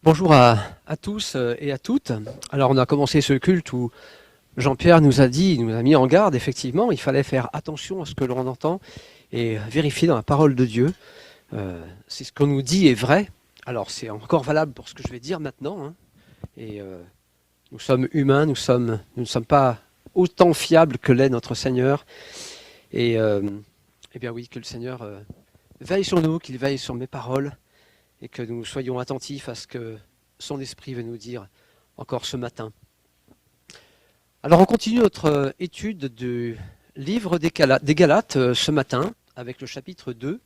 Bonjour à tous et à toutes. Alors on a commencé ce culte où Jean-Pierre nous a dit, il nous a mis en garde, effectivement, il fallait faire attention à ce que l'on entend et vérifier dans la parole de Dieu si ce qu'on nous dit est vrai. Alors c'est encore valable pour ce que je vais dire maintenant, hein. Et nous sommes humains, nous ne sommes pas autant fiables que l'est notre Seigneur. Et eh bien oui, que le Seigneur veille sur nous, qu'il veille sur mes paroles, et que nous soyons attentifs à ce que son esprit veut nous dire encore ce matin. Alors on continue notre étude du livre des Galates ce matin avec le chapitre 2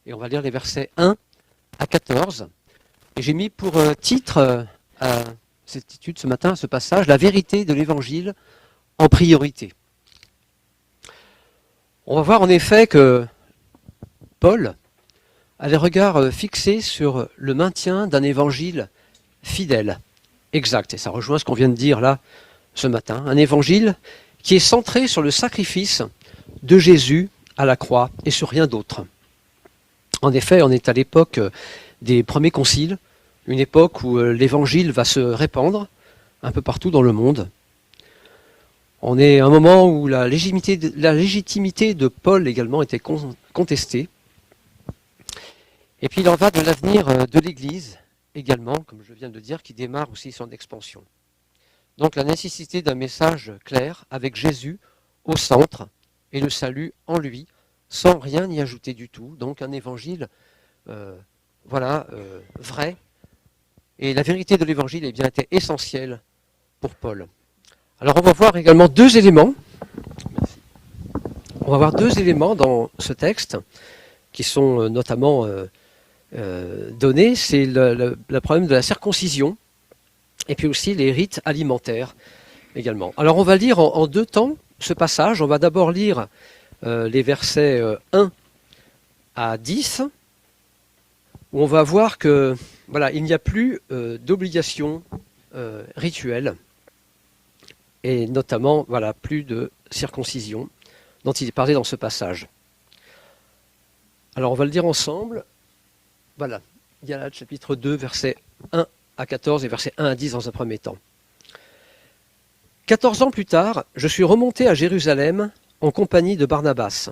et on va lire les versets 1 à 14. Et j'ai mis pour titre à cette étude ce matin, à ce passage, la vérité de l'évangile en priorité. On va voir en effet que Paul a les regards fixés sur le maintien d'un évangile fidèle, exact. Et ça rejoint ce qu'on vient de dire là ce matin. Un évangile qui est centré sur le sacrifice de Jésus à la croix et sur rien d'autre. En effet, on est à l'époque des premiers conciles, une époque où l'évangile va se répandre un peu partout dans le monde. On est à un moment où la légitimité de Paul également était contestée. Et puis il en va de l'avenir de l'Église également, comme je viens de le dire, qui démarre aussi son expansion. Donc la nécessité d'un message clair avec Jésus au centre et le salut en lui, sans rien y ajouter du tout. Donc un évangile vrai. Et la vérité de l'évangile bien, était essentielle pour Paul. Alors on va voir également deux éléments. On va voir deux éléments dans ce texte qui sont notamment donnés. C'est le problème de la circoncision et puis aussi les rites alimentaires également. Alors on va lire en deux temps ce passage. On va d'abord lire les versets 1 à 10, où on va voir que voilà, il n'y a plus d'obligation rituelle, et notamment voilà, plus de circoncision dont il est parlé dans ce passage. Alors on va le dire ensemble. Voilà, il y a là le chapitre 2, versets 1 à 14 et versets 1 à 10 dans un premier temps. 14 ans plus tard, je suis remonté à Jérusalem en compagnie de Barnabas.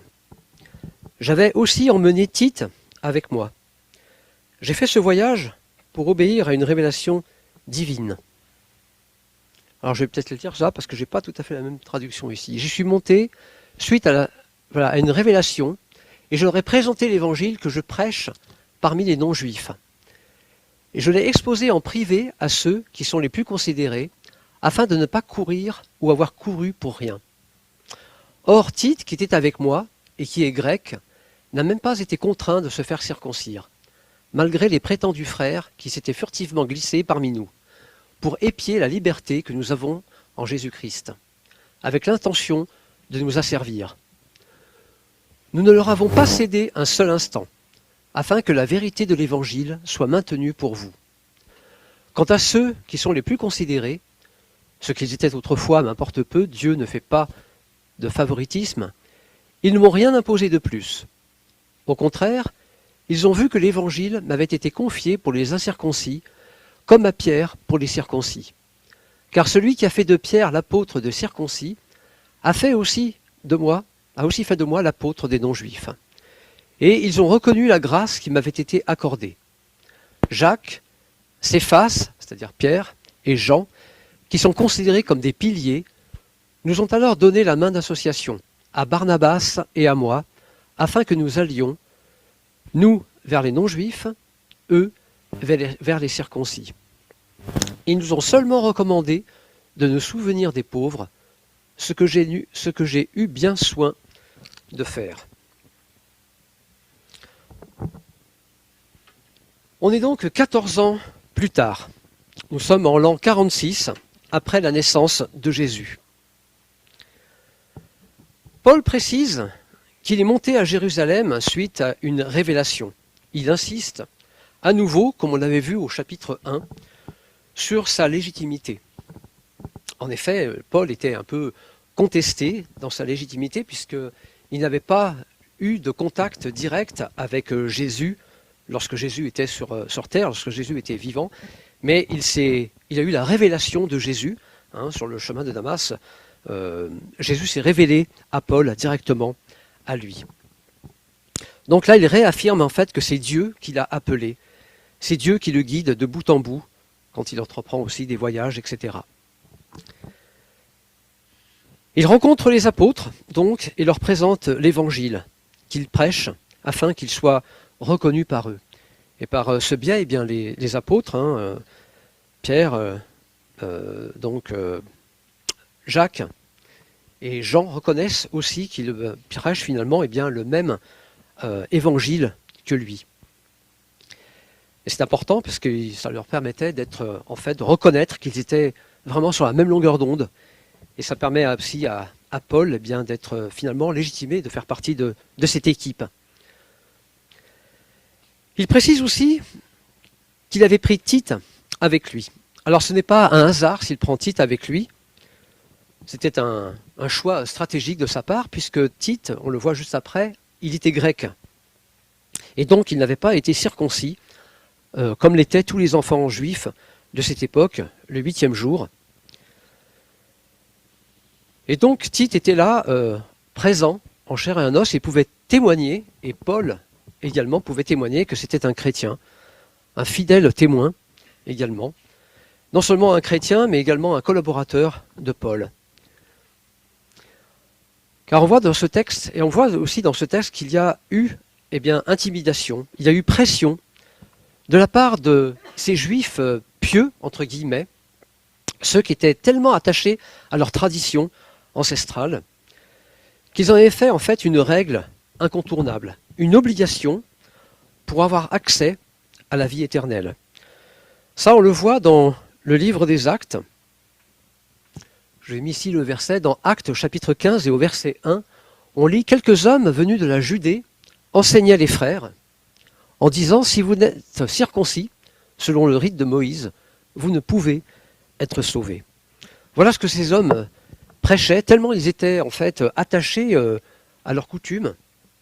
J'avais aussi emmené Tite avec moi. J'ai fait ce voyage pour obéir à une révélation divine. Alors je vais peut-être le dire ça parce que je n'ai pas tout à fait la même traduction ici. J'y suis monté suite à une révélation et je leur ai présenté l'évangile que je prêche parmi les non-juifs. Et je l'ai exposé en privé à ceux qui sont les plus considérés, afin de ne pas courir ou avoir couru pour rien. Or, Tite, qui était avec moi, et qui est grec, n'a même pas été contraint de se faire circoncire, malgré les prétendus frères qui s'étaient furtivement glissés parmi nous, pour épier la liberté que nous avons en Jésus-Christ, avec l'intention de nous asservir. Nous ne leur avons pas cédé un seul instant, afin que la vérité de l'Évangile soit maintenue pour vous. Quant à ceux qui sont les plus considérés, ce qu'ils étaient autrefois m'importe peu, Dieu ne fait pas de favoritisme, ils ne m'ont rien imposé de plus. Au contraire, ils ont vu que l'Évangile m'avait été confié pour les incirconcis, comme à Pierre pour les circoncis. Car celui qui a fait de Pierre l'apôtre de circoncis a aussi fait de moi l'apôtre des non-juifs. Et ils ont reconnu la grâce qui m'avait été accordée. Jacques, Céphas, c'est-à-dire Pierre, et Jean, qui sont considérés comme des piliers, nous ont alors donné la main d'association à Barnabas et à moi, afin que nous allions, nous vers les non-juifs, eux vers les circoncis. Ils nous ont seulement recommandé de nous souvenir des pauvres, ce que j'ai eu bien soin de faire. On est donc 14 ans plus tard. Nous sommes en l'an 46, après la naissance de Jésus. Paul précise qu'il est monté à Jérusalem suite à une révélation. Il insiste, à nouveau, comme on l'avait vu au chapitre 1, sur sa légitimité. En effet, Paul était un peu contesté dans sa légitimité puisqu'il n'avait pas eu de contact direct avec Jésus, lorsque Jésus était sur terre, lorsque Jésus était vivant, mais il a eu la révélation de Jésus sur le chemin de Damas. Jésus s'est révélé à Paul directement à lui. Donc là, il réaffirme en fait que c'est Dieu qui l'a appelé, c'est Dieu qui le guide de bout en bout quand il entreprend aussi des voyages, etc. Il rencontre les apôtres, donc, et leur présente l'évangile qu'il prêche afin qu'il soit reconnu par eux. Et par ce biais, eh bien, les apôtres, Pierre, Jacques et Jean reconnaissent aussi qu'il prêche finalement le même évangile que lui. Et c'est important parce que ça leur permettait d'être, de reconnaître qu'ils étaient vraiment sur la même longueur d'onde. Et ça permet aussi à Paul d'être finalement légitimé, de faire partie de cette équipe. Il précise aussi qu'il avait pris Tite avec lui. Alors ce n'est pas un hasard s'il prend Tite avec lui. C'était un choix stratégique de sa part, puisque Tite, on le voit juste après, il était grec. Et donc il n'avait pas été circoncis, comme l'étaient tous les enfants juifs de cette époque, le 8e jour. Et donc Tite était là, présent, en chair et en os, et pouvait témoigner, et Paul également pouvait témoigner que c'était un chrétien, un fidèle témoin également. Non seulement un chrétien, mais également un collaborateur de Paul. Car on voit dans ce texte, et on voit aussi dans ce texte qu'il y a eu intimidation, il y a eu pression de la part de ces juifs pieux, entre guillemets, ceux qui étaient tellement attachés à leur tradition ancestrale, qu'ils en avaient fait en fait une règle incontournable, une obligation pour avoir accès à la vie éternelle. Ça, on le voit dans le livre des Actes. Je vais mis ici le verset, dans Actes chapitre 15 et au verset 1, on lit « Quelques hommes venus de la Judée enseignaient les frères en disant « Si vous n'êtes circoncis, selon le rite de Moïse, vous ne pouvez être sauvés. » Voilà ce que ces hommes prêchaient, tellement ils étaient en fait attachés à leurs coutumes,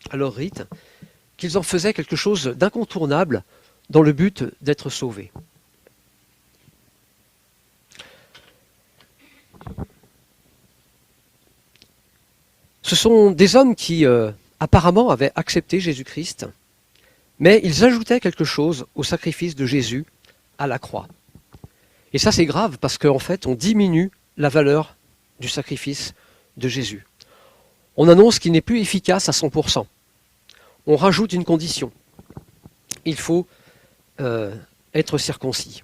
à leurs rites, qu'ils en faisaient quelque chose d'incontournable dans le but d'être sauvés. Ce sont des hommes qui apparemment avaient accepté Jésus-Christ, mais ils ajoutaient quelque chose au sacrifice de Jésus à la croix. Et ça c'est grave parce qu'en fait on diminue la valeur du sacrifice de Jésus. On annonce qu'il n'est plus efficace à 100%. On rajoute une condition. Il faut être circoncis.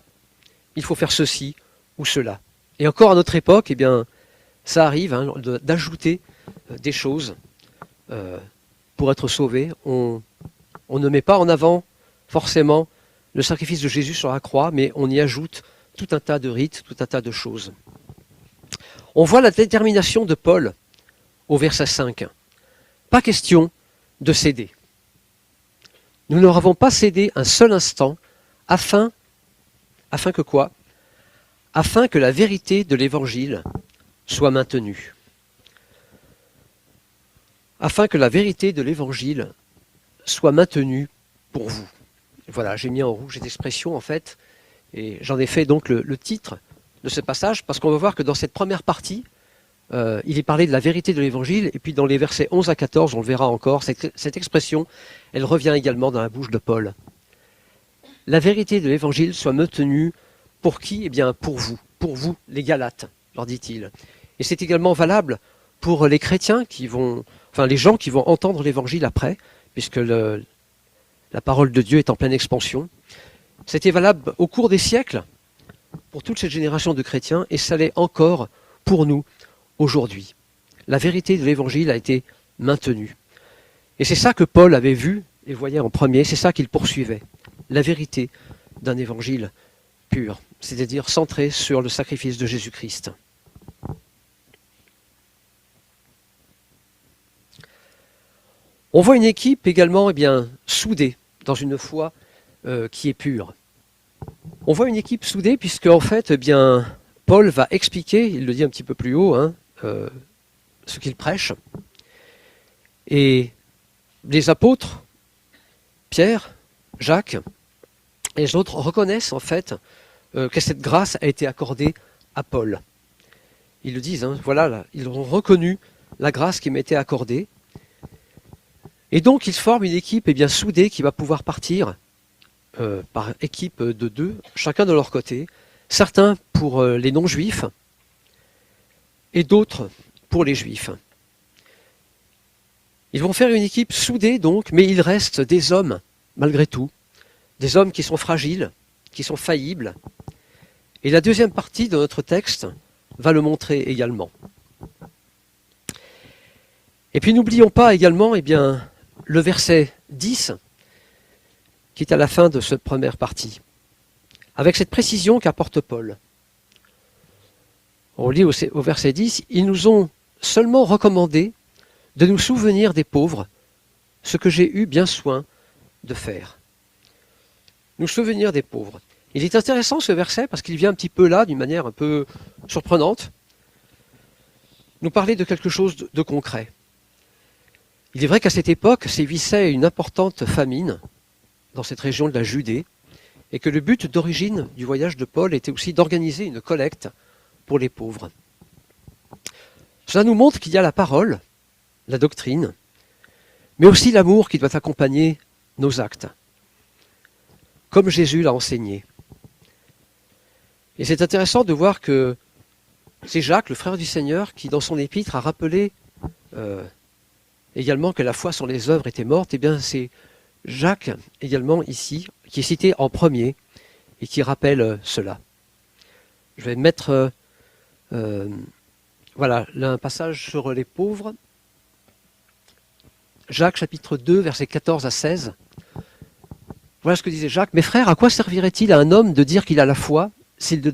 Il faut faire ceci ou cela. Et encore à notre époque, ça arrive d'ajouter des choses pour être sauvé. On ne met pas en avant forcément le sacrifice de Jésus sur la croix, mais on y ajoute tout un tas de rites, tout un tas de choses. On voit la détermination de Paul au verset 5. Pas question de céder. Nous ne leur avons pas cédé un seul instant afin que quoi ? Afin que la vérité de l'Évangile soit maintenue. Afin que la vérité de l'Évangile soit maintenue pour vous. Voilà, j'ai mis en rouge cette expression en fait, et j'en ai fait donc le titre de ce passage, parce qu'on va voir que dans cette première partie, il est parlé de la vérité de l'Évangile, et puis dans les versets 11 à 14, on le verra encore, cette expression, elle revient également dans la bouche de Paul. La vérité de l'Évangile soit maintenue pour qui ? Pour vous, les Galates, leur dit-il. Et c'est également valable pour les chrétiens les gens qui vont entendre l'Évangile après, puisque la parole de Dieu est en pleine expansion. C'était valable au cours des siècles pour toute cette génération de chrétiens, et ça l'est encore pour nous aujourd'hui. La vérité de l'Évangile a été maintenue. Et c'est ça que Paul avait vu et voyait en premier, c'est ça qu'il poursuivait. La vérité d'un Évangile pur, c'est-à-dire centré sur le sacrifice de Jésus-Christ. On voit une équipe également soudée dans une foi qui est pure. On voit une équipe soudée puisque en fait, Paul va expliquer, il le dit un petit peu plus haut, ce qu'il prêche. Et les apôtres, Pierre, Jacques, et les autres reconnaissent en fait que cette grâce a été accordée à Paul. Ils le disent, hein, voilà, là, ils ont reconnu la grâce qui m'a été accordée. Et donc ils forment une équipe bien soudée qui va pouvoir partir par équipe de 2, chacun de leur côté, certains pour les non-juifs et d'autres pour les juifs. Ils vont faire une équipe soudée donc, mais il reste des hommes, malgré tout, des hommes qui sont fragiles, qui sont faillibles. Et la deuxième partie de notre texte va le montrer également. Et puis n'oublions pas également le verset 10, qui est à la fin de cette première partie, avec cette précision qu'apporte Paul. On lit au verset 10, « Ils nous ont seulement recommandé de nous souvenir des pauvres, ce que j'ai eu bien soin de faire. » Nous souvenir des pauvres. Il est intéressant ce verset parce qu'il vient un petit peu là, d'une manière un peu surprenante, nous parler de quelque chose de concret. Il est vrai qu'à cette époque sévissait une importante famine dans cette région de la Judée et que le but d'origine du voyage de Paul était aussi d'organiser une collecte pour les pauvres. Cela nous montre qu'il y a la parole, la doctrine, mais aussi l'amour qui doit accompagner nos actes, comme Jésus l'a enseigné. Et c'est intéressant de voir que c'est Jacques, le frère du Seigneur, qui dans son épître a rappelé également que la foi sans les œuvres était morte. Eh bien c'est Jacques également ici, qui est cité en premier et qui rappelle cela. Je vais mettre voilà, là, un passage sur les pauvres. Jacques chapitre 2, versets 14 à 16. Voilà ce que disait Jacques. « Mes frères, à quoi servirait-il à un homme de dire qu'il a la foi s'il ne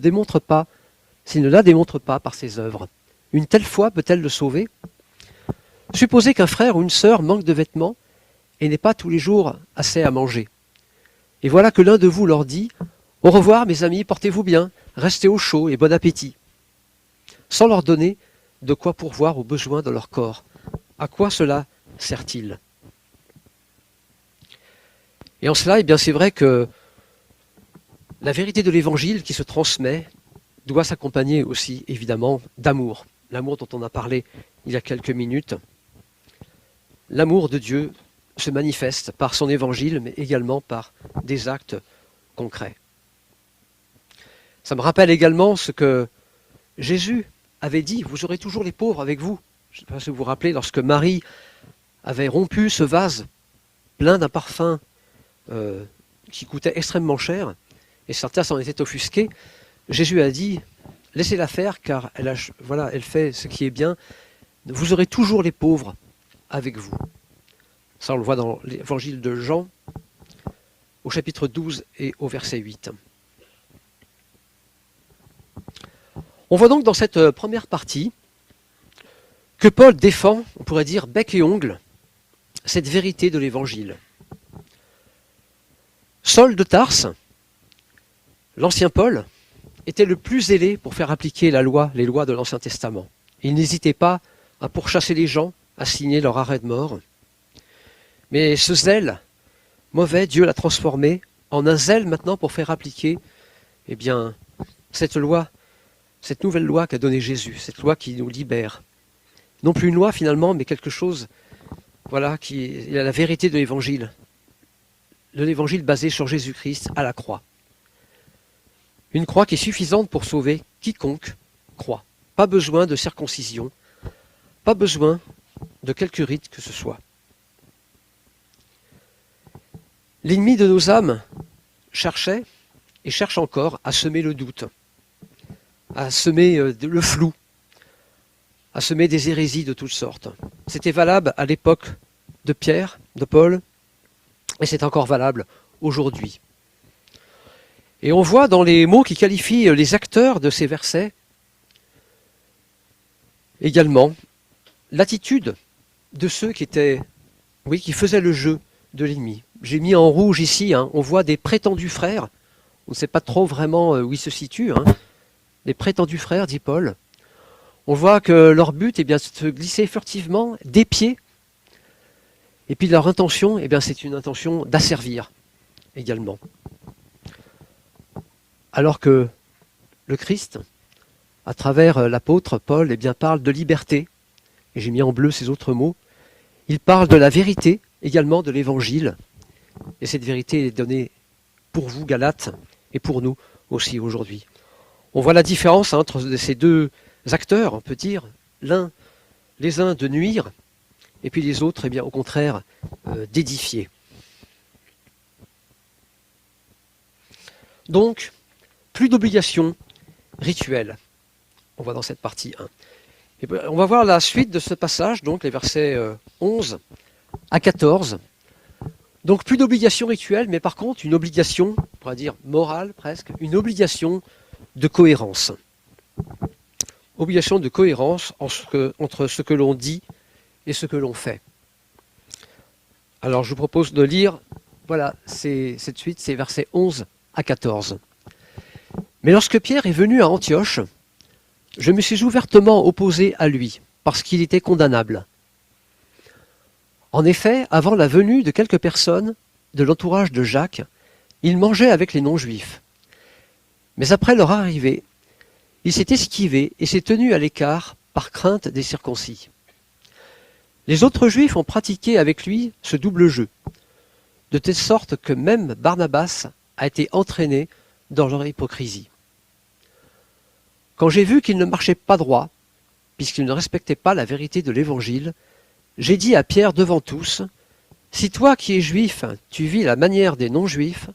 la démontre pas par ses œuvres? Une telle foi peut-elle le sauver? Supposez qu'un frère ou une sœur manque de vêtements et n'ait pas tous les jours assez à manger. Et voilà que l'un de vous leur dit « Au revoir mes amis, portez-vous bien, restez au chaud et bon appétit », sans leur donner de quoi pourvoir aux besoins de leur corps. À quoi cela sert-il? Et en cela, eh bien, c'est vrai que la vérité de l'Évangile qui se transmet doit s'accompagner aussi, évidemment, d'amour. L'amour dont on a parlé il y a quelques minutes. L'amour de Dieu se manifeste par son Évangile, mais également par des actes concrets. Ça me rappelle également ce que Jésus avait dit, « Vous aurez toujours les pauvres avec vous ». Je ne sais pas si vous vous rappelez, lorsque Marie avait rompu ce vase plein d'un parfum qui coûtait extrêmement cher, et certains s'en étaient offusqués, Jésus a dit « Laissez-la faire, car elle fait ce qui est bien. Vous aurez toujours les pauvres avec vous. » Ça, on le voit dans l'évangile de Jean, au chapitre 12 et au verset 8. On voit donc dans cette première partie que Paul défend, on pourrait dire bec et ongle, cette vérité de l'évangile. Saul de Tarse, l'ancien Paul, était le plus zélé pour faire appliquer les lois de l'Ancien Testament. Il n'hésitait pas à pourchasser les gens, à signer leur arrêt de mort. Mais ce zèle mauvais, Dieu l'a transformé en un zèle maintenant pour faire appliquer cette loi, cette nouvelle loi qu'a donnée Jésus, cette loi qui nous libère. Non plus une loi finalement, mais quelque chose qui est la vérité de l'Évangile. De l'Évangile basé sur Jésus-Christ à la croix. Une croix qui est suffisante pour sauver quiconque croit. Pas besoin de circoncision, pas besoin de quelque rite que ce soit. L'ennemi de nos âmes cherchait et cherche encore à semer le doute, à semer le flou, à semer des hérésies de toutes sortes. C'était valable à l'époque de Pierre, de Paul, et c'est encore valable aujourd'hui. Et on voit dans les mots qui qualifient les acteurs de ces versets également l'attitude de ceux qui faisaient le jeu de l'ennemi. J'ai mis en rouge ici, on voit des prétendus frères, on ne sait pas trop vraiment où ils se situent, des prétendus frères, dit Paul. On voit que leur but c'est de se glisser furtivement des pieds, et puis leur intention, c'est une intention d'asservir, également. Alors que le Christ, à travers l'apôtre Paul, parle de liberté, et j'ai mis en bleu ces autres mots, il parle de la vérité, également de l'évangile, et cette vérité est donnée pour vous, Galates, et pour nous aussi aujourd'hui. On voit la différence entre ces deux acteurs, on peut dire, les uns de nuire, et puis les autres, au contraire, d'édifier. Donc, plus d'obligations rituelles. On voit dans cette partie 1. Et on va voir la suite de ce passage, donc les versets 11 à 14. Donc plus d'obligations rituelles, mais par contre une obligation, on pourrait dire morale presque, une obligation de cohérence. Obligation de cohérence entre ce que l'on dit et ce que l'on fait. Alors je vous propose de lire, voilà, cette suite, c'est versets 11 à 14. Mais lorsque Pierre est venu à Antioche, je me suis ouvertement opposé à lui, parce qu'il était condamnable. En effet, avant la venue de quelques personnes de l'entourage de Jacques, il mangeait avec les non-juifs. Mais après leur arrivée, il s'est esquivé et s'est tenu à l'écart par crainte des circoncis. Les autres juifs ont pratiqué avec lui ce double jeu, de telle sorte que même Barnabas a été entraîné dans leur hypocrisie. Quand j'ai vu qu'il ne marchait pas droit, puisqu'il ne respectait pas la vérité de l'Évangile, j'ai dit à Pierre devant tous, « Si toi qui es juif, tu vis à la manière des non-juifs,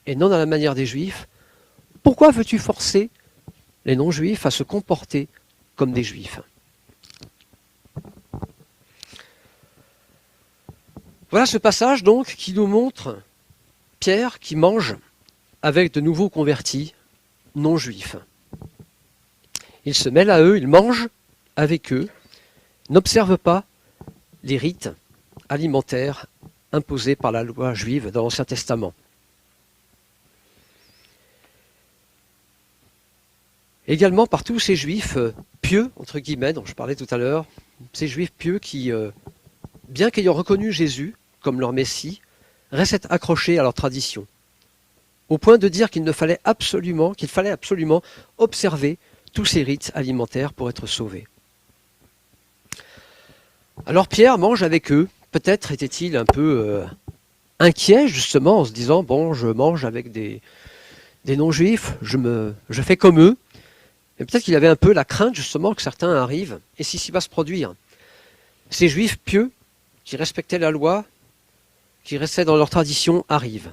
et non à la manière des juifs, pourquoi veux-tu forcer les non-juifs à se comporter comme des juifs ?» Voilà ce passage donc qui nous montre Pierre qui mange avec de nouveaux convertis non-juifs. Il se mêle à eux, il mange avec eux, n'observe pas les rites alimentaires imposés par la loi juive dans l'Ancien Testament. Également par tous ces juifs pieux, entre guillemets, dont je parlais tout à l'heure, ces juifs pieux qui, bien qu'ayant reconnu Jésus comme leur Messie, restent accrochés à leur tradition, au point de dire qu'il fallait absolument observer tous ces rites alimentaires pour être sauvé. Alors Pierre mange avec eux, peut-être était-il un peu inquiet justement en se disant « bon, je mange avec des non-juifs, je fais comme eux ». Et peut-être qu'il avait un peu la crainte justement que certains arrivent, et si va se produire. Ces juifs pieux, qui respectaient la loi, qui restaient dans leur tradition, arrivent.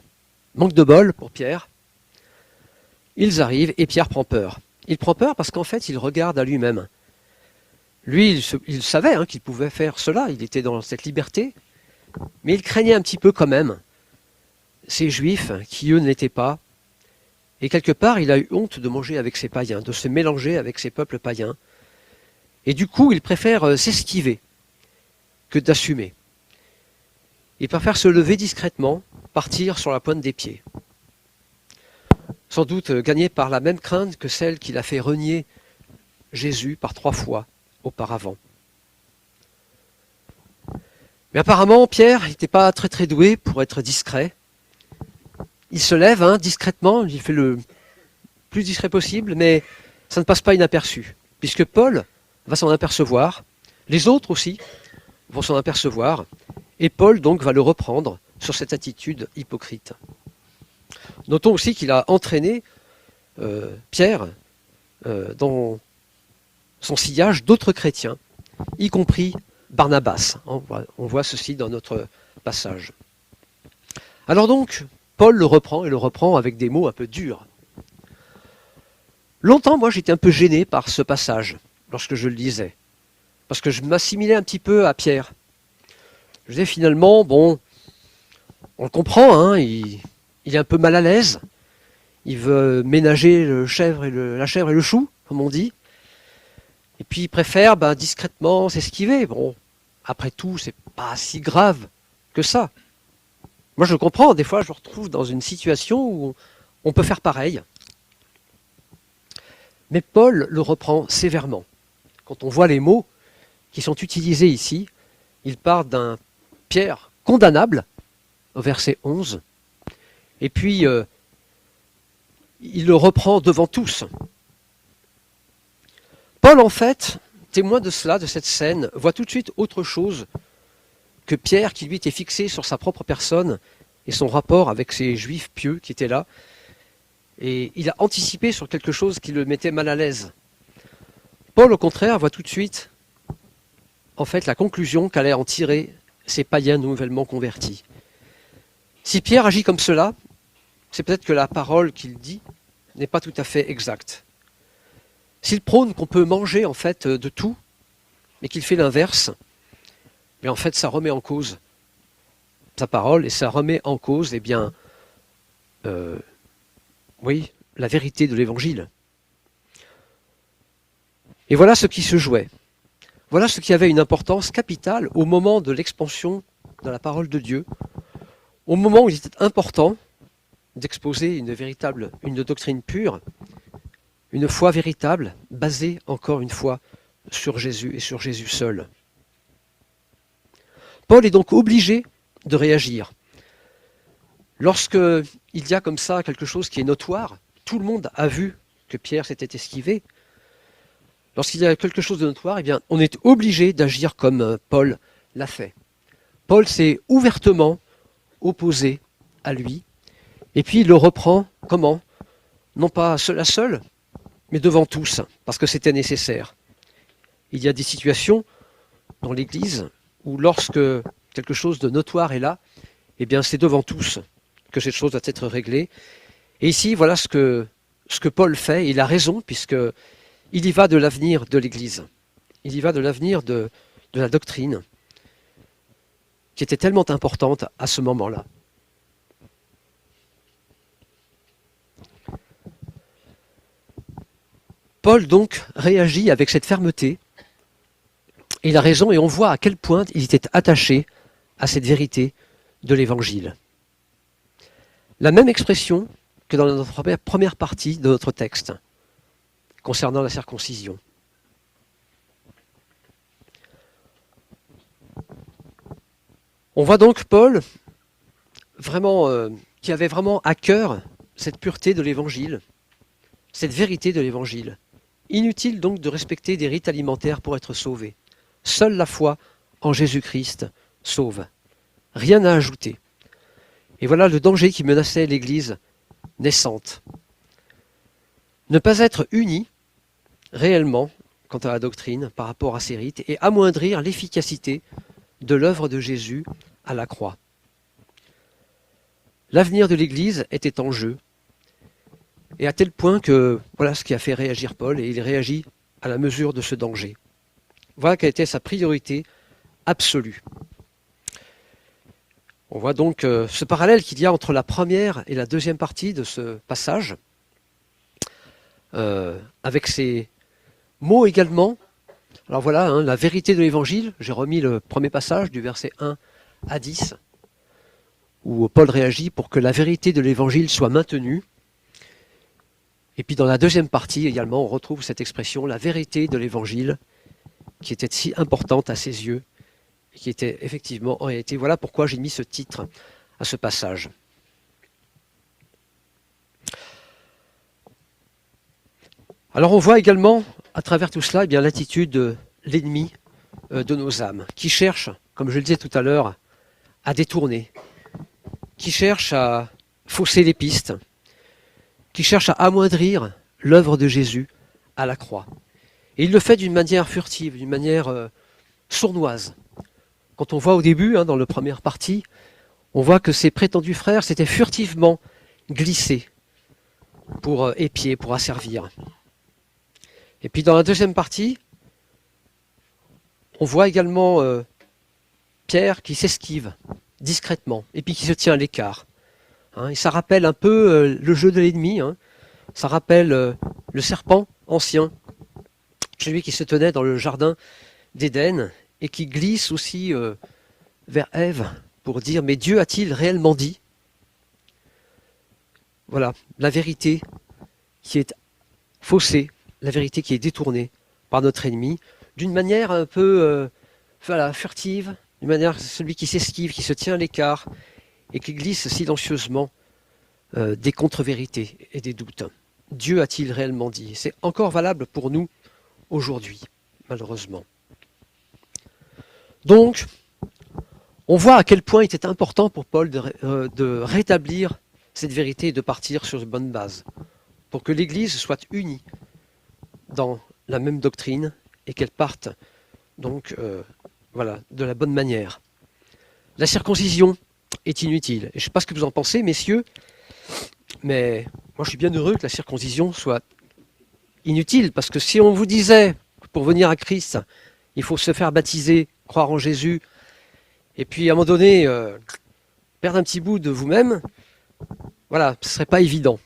Manque de bol pour Pierre. Ils arrivent et Pierre prend peur. Il prend peur parce qu'en fait, il regarde à lui-même. Lui, il savait qu'il pouvait faire cela, il était dans cette liberté, mais il craignait un petit peu quand même ces juifs qui, eux, ne l'étaient pas. Et quelque part, il a eu honte de manger avec ces païens, de se mélanger avec ces peuples païens. Et du coup, il préfère s'esquiver que d'assumer. Il préfère se lever discrètement, partir sur la pointe des pieds. Sans doute gagné par la même crainte que celle qui l'a fait renier Jésus par 3 fois auparavant. Mais apparemment, Pierre n'était pas très doué pour être discret. Il se lève discrètement, il fait le plus discret possible, mais ça ne passe pas inaperçu, puisque Paul va s'en apercevoir, les autres aussi vont s'en apercevoir, et Paul donc va le reprendre sur cette attitude hypocrite. Notons aussi qu'il a entraîné Pierre dans son sillage d'autres chrétiens, y compris Barnabas. On voit ceci dans notre passage. Alors donc, Paul le reprend, et le reprend avec des mots un peu durs. Longtemps, moi, j'étais un peu gêné par ce passage, lorsque je le lisais, parce que je m'assimilais un petit peu à Pierre. Je disais finalement, bon, on le comprend, il est un peu mal à l'aise, il veut ménager la chèvre et le chou, comme on dit, et puis il préfère discrètement s'esquiver. Bon, après tout, c'est pas si grave que ça. Moi, je le comprends, des fois, je me retrouve dans une situation où on peut faire pareil. Mais Paul le reprend sévèrement. Quand on voit les mots qui sont utilisés ici, il parle d'un Pierre condamnable, au verset 11, Et puis, il le reprend devant tous. Paul, en fait, témoin de cela, de cette scène, voit tout de suite autre chose que Pierre, qui lui était fixé sur sa propre personne et son rapport avec ces juifs pieux qui étaient là. Et il a anticipé sur quelque chose qui le mettait mal à l'aise. Paul, au contraire, voit tout de suite, en fait, la conclusion qu'allaient en tirer ces païens nouvellement convertis. Si Pierre agit comme cela, c'est peut-être que la parole qu'il dit n'est pas tout à fait exacte. S'il prône qu'on peut manger en fait de tout, mais qu'il fait l'inverse, mais en fait ça remet en cause sa parole et ça remet en cause, eh bien, oui, la vérité de l'Évangile. Et voilà ce qui se jouait. Voilà ce qui avait une importance capitale au moment de l'expansion de la parole de Dieu, au moment où il était important d'exposer une doctrine pure, une foi véritable, basée encore une fois sur Jésus et sur Jésus seul. Paul est donc obligé de réagir. Lorsqu'il y a comme ça quelque chose qui est notoire, tout le monde a vu que Pierre s'était esquivé. Lorsqu'il y a quelque chose de notoire, eh bien, on est obligé d'agir comme Paul l'a fait. Paul s'est ouvertement opposé à lui, et puis il le reprend comment? Non pas seul à seul, mais devant tous, parce que c'était nécessaire. Il y a des situations dans l'Église où lorsque quelque chose de notoire est là, eh bien c'est devant tous que cette chose doit être réglée. Et ici, voilà ce que Paul fait. Il a raison, puisqu'il y va de l'avenir de l'Église. Il y va de l'avenir de la doctrine, qui était tellement importante à ce moment-là. Paul donc réagit avec cette fermeté. Et il a raison, et on voit à quel point il était attaché à cette vérité de l'Évangile. La même expression que dans notre première partie de notre texte, concernant la circoncision. On voit donc Paul, vraiment, qui avait vraiment à cœur cette pureté de l'Évangile, cette vérité de l'Évangile. Inutile donc de respecter des rites alimentaires pour être sauvé. Seule la foi en Jésus-Christ sauve. Rien à ajouter. Et voilà le danger qui menaçait l'Église naissante. Ne pas être unis réellement quant à la doctrine par rapport à ces rites et amoindrir l'efficacité de l'œuvre de Jésus à la croix. L'avenir de l'Église était en jeu, et à tel point que voilà ce qui a fait réagir Paul, et il réagit à la mesure de ce danger. Voilà quelle était sa priorité absolue. On voit donc ce parallèle qu'il y a entre la première et la deuxième partie de ce passage, avec ces mots également. Alors voilà, la vérité de l'Évangile, j'ai remis le premier passage du verset 1 à 10, où Paul réagit pour que la vérité de l'Évangile soit maintenue. Et puis dans la deuxième partie également, on retrouve cette expression, la vérité de l'Évangile, qui était si importante à ses yeux, et qui était effectivement en réalité. Voilà pourquoi j'ai mis ce titre à ce passage. Alors on voit également, à travers tout cela, eh bien, l'attitude de l'ennemi de nos âmes, qui cherche, comme je le disais tout à l'heure, à détourner, qui cherche à fausser les pistes, qui cherche à amoindrir l'œuvre de Jésus à la croix. Et il le fait d'une manière furtive, d'une manière sournoise. Quand on voit au début, dans la première partie, on voit que ces prétendus frères s'étaient furtivement glissés pour épier, pour asservir. Et puis dans la deuxième partie, on voit également Pierre qui s'esquive discrètement et puis qui se tient à l'écart. Et ça rappelle un peu le jeu de l'ennemi, ça rappelle le serpent ancien, celui qui se tenait dans le jardin d'Éden et qui glisse aussi vers Ève pour dire « Mais Dieu a-t-il réellement dit ?» Voilà, la vérité qui est faussée, la vérité qui est détournée par notre ennemi, d'une manière un peu furtive, d'une manière celui qui s'esquive, qui se tient à l'écart et qui glisse silencieusement des contre-vérités et des doutes. Dieu a-t-il réellement dit? C'est encore valable pour nous aujourd'hui, malheureusement. Donc, on voit à quel point il était important pour Paul de rétablir cette vérité et de partir sur une bonne base, pour que l'Église soit unie dans la même doctrine et qu'elle parte donc de la bonne manière. La circoncision est inutile. Et je ne sais pas ce que vous en pensez, messieurs, mais moi je suis bien heureux que la circoncision soit inutile, parce que si on vous disait que pour venir à Christ, il faut se faire baptiser, croire en Jésus, et puis à un moment donné, perdre un petit bout de vous-même, voilà, ce ne serait pas évident.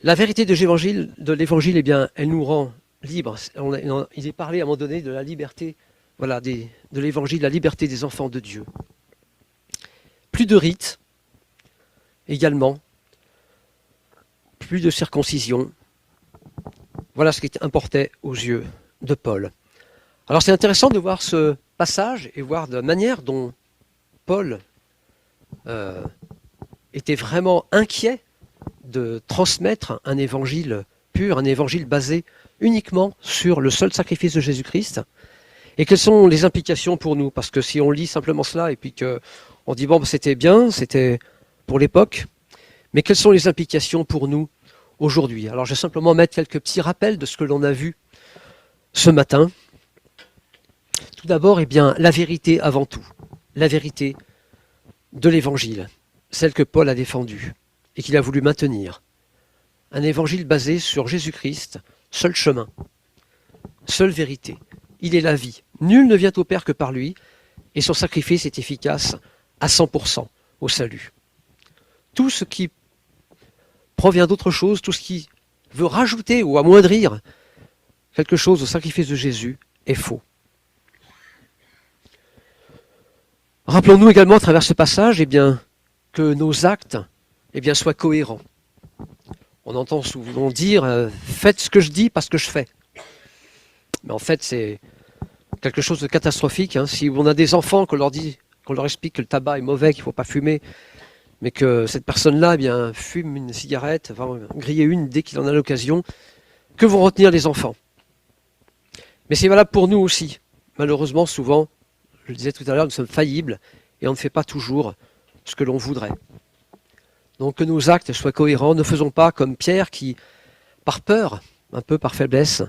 La vérité de l'évangile, eh bien, elle nous rend libres. Il est parlé à un moment donné de la liberté, voilà, de l'évangile, la liberté des enfants de Dieu. Plus de rites, également, plus de circoncision. Voilà ce qui importait aux yeux de Paul. Alors c'est intéressant de voir ce passage et voir de la manière dont Paul était vraiment inquiet de transmettre un évangile pur, un évangile basé uniquement sur le seul sacrifice de Jésus-Christ. Et quelles sont les implications pour nous? Parce que si on lit simplement cela et puis qu'on dit bon, c'était bien, c'était pour l'époque, mais quelles sont les implications pour nous aujourd'hui? Alors je vais simplement mettre quelques petits rappels de ce que l'on a vu ce matin. Tout d'abord, eh bien, la vérité avant tout, la vérité de l'évangile, celle que Paul a défendue et qu'il a voulu maintenir. Un évangile basé sur Jésus-Christ, seul chemin, seule vérité. Il est la vie. Nul ne vient au Père que par lui, et son sacrifice est efficace à 100% au salut. Tout ce qui provient d'autre chose, tout ce qui veut rajouter ou amoindrir quelque chose au sacrifice de Jésus est faux. Rappelons-nous également à travers ce passage eh bien, que nos actes eh bien, soient cohérents. On entend souvent dire faites ce que je dis parce que je fais. Mais en fait, c'est quelque chose de catastrophique. Hein. Si on a des enfants qu'on leur explique que le tabac est mauvais, qu'il ne faut pas fumer, mais que cette personne-là eh bien, fume une cigarette, va en griller une dès qu'il en a l'occasion, que vont retenir les enfants? Mais c'est valable pour nous aussi. Malheureusement, souvent, je le disais tout à l'heure, nous sommes faillibles et on ne fait pas toujours ce que l'on voudrait. Donc que nos actes soient cohérents, ne faisons pas comme Pierre qui, par peur, un peu par faiblesse,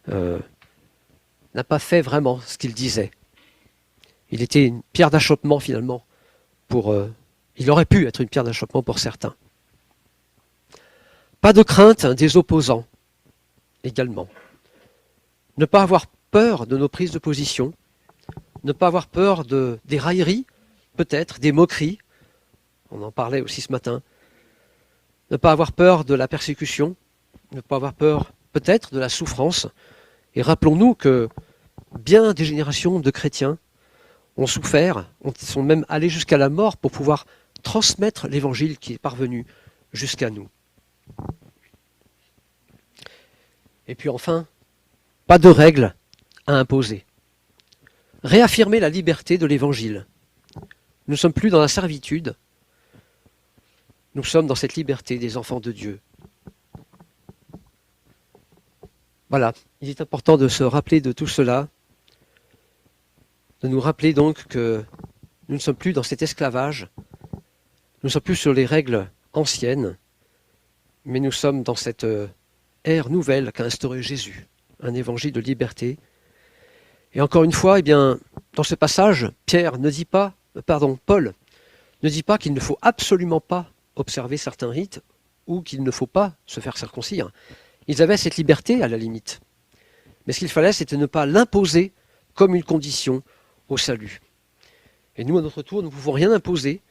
n'a pas fait vraiment ce qu'il disait. Il était une pierre d'achoppement finalement il aurait pu être une pierre d'achoppement pour certains. Pas de crainte des opposants également. Ne pas avoir peur de nos prises de position, ne pas avoir peur des railleries, peut-être, des moqueries, on en parlait aussi ce matin, ne pas avoir peur de la persécution, ne pas avoir peur peut-être de la souffrance. Et rappelons-nous que bien des générations de chrétiens ont souffert, sont même allés jusqu'à la mort pour pouvoir transmettre l'évangile qui est parvenu jusqu'à nous. Et puis enfin, pas de règles à imposer. Réaffirmer la liberté de l'évangile. Nous ne sommes plus dans la servitude, nous sommes dans cette liberté des enfants de Dieu. Voilà, il est important de se rappeler de tout cela, de nous rappeler donc que nous ne sommes plus dans cet esclavage, nous ne sommes plus sur les règles anciennes, mais nous sommes dans cette ère nouvelle qu'a instaurée Jésus, un évangile de liberté. Et encore une fois, eh bien, dans ce passage, Paul ne dit pas qu'il ne faut absolument pas observer certains rites ou qu'il ne faut pas se faire circoncire. Ils avaient cette liberté à la limite. Mais ce qu'il fallait, c'était ne pas l'imposer comme une condition au salut. Et nous, à notre tour, nous ne pouvons rien imposer.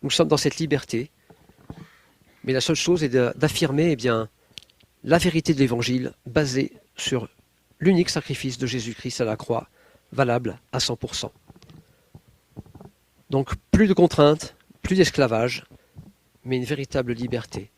Nous sommes dans cette liberté. Mais la seule chose est d'affirmer eh bien, la vérité de l'Évangile basée sur l'unique sacrifice de Jésus-Christ à la croix, valable à 100%. Donc plus de contraintes, plus d'esclavage, mais une véritable liberté.